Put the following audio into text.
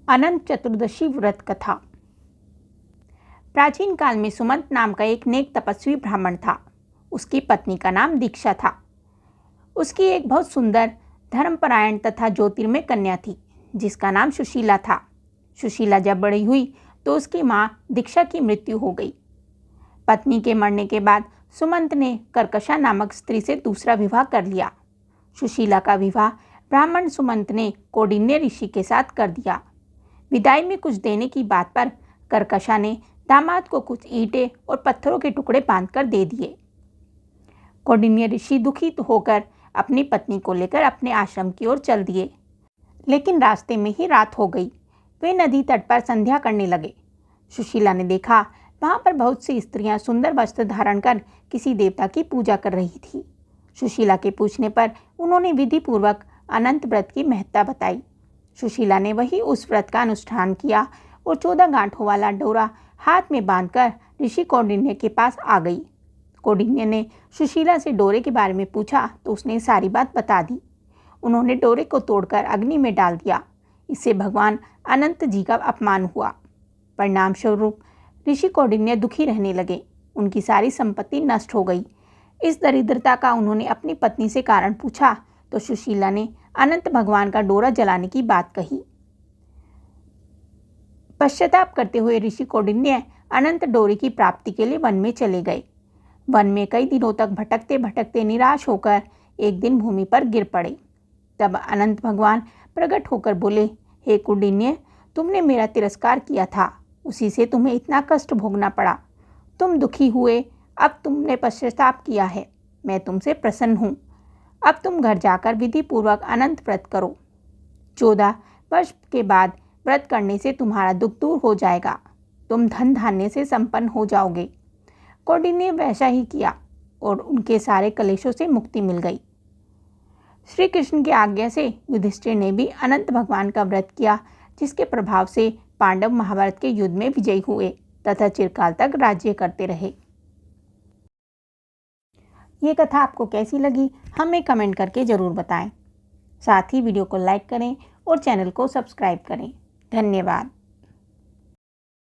अनंत चतुर्दशी व्रत कथा। प्राचीन काल में सुमंत नाम का एक नेक तपस्वी ब्राह्मण था। उसकी पत्नी का नाम दीक्षा था। उसकी एक बहुत सुंदर, धर्मपरायण तथा ज्योतिर्मय कन्या थी जिसका नाम सुशीला था। सुशीला जब बड़ी हुई तो उसकी माँ दीक्षा की मृत्यु हो गई। पत्नी के मरने के बाद सुमंत ने कर्कशा नामक स्त्री से दूसरा विवाह कर लिया। सुशीला का विवाह ब्राह्मण सुमंत ने कौंडिन्य ऋषि के साथ कर दिया। विदाई में कुछ देने की बात पर कर्कशा ने दामाद को कुछ ईंटें और पत्थरों के टुकड़े बांधकर दे दिए। कौंडिन्य ऋषि दुखी होकर अपनी पत्नी को लेकर अपने आश्रम की ओर चल दिए, लेकिन रास्ते में ही रात हो गई। वे नदी तट पर संध्या करने लगे। सुशीला ने देखा वहां पर बहुत सी स्त्रियां सुंदर वस्त्र धारण कर किसी देवता की पूजा कर रही थी। सुशीला के पूछने पर उन्होंने विधि पूर्वक अनंत व्रत की महत्ता बताई। सुशीला ने वही उस व्रत का अनुष्ठान किया और 14 गांठों वाला डोरा हाथ में बांधकर ऋषि कौंडिन्य के पास आ गई। कौंडिन्य ने सुशीला से डोरे के बारे में पूछा तो उसने सारी बात बता दी। उन्होंने डोरे को तोड़कर अग्नि में डाल दिया। इससे भगवान अनंत जी का अपमान हुआ। परिणाम स्वरूप ऋषि कौंडिन्य दुखी रहने लगे। उनकी सारी संपत्ति नष्ट हो गई। इस दरिद्रता का उन्होंने अपनी पत्नी से कारण पूछा तो सुशीला ने अनंत भगवान का डोरा जलाने की बात कही। पश्चाताप करते हुए ऋषि कौंडिन्य अनंत डोरे की प्राप्ति के लिए वन में चले गए। वन में कई दिनों तक भटकते भटकते निराश होकर एक दिन भूमि पर गिर पड़े। तब अनंत भगवान प्रकट होकर बोले, हे कौंडिन्य, तुमने मेरा तिरस्कार किया था, उसी से तुम्हें इतना कष्ट भोगना पड़ा। तुम दुखी हुए, अब तुमने पश्चाताप किया है, मैं तुमसे प्रसन्न हूँ। अब तुम घर जाकर विधि पूर्वक अनंत व्रत करो। 14 वर्ष के बाद व्रत करने से तुम्हारा दुख दूर हो जाएगा। तुम धन धान्य से संपन्न हो जाओगे। कौंडिन्य ने वैसा ही किया और उनके सारे कलेशों से मुक्ति मिल गई। श्री कृष्ण की आज्ञा से युधिष्ठिर ने भी अनंत भगवान का व्रत किया, जिसके प्रभाव से पांडव महाभारत के युद्ध में विजयी हुए तथा चिरकाल तक राज्य करते रहे। ये कथा आपको कैसी लगी हमें कमेंट करके ज़रूर बताएं। साथ ही वीडियो को लाइक करें और चैनल को सब्सक्राइब करें। धन्यवाद।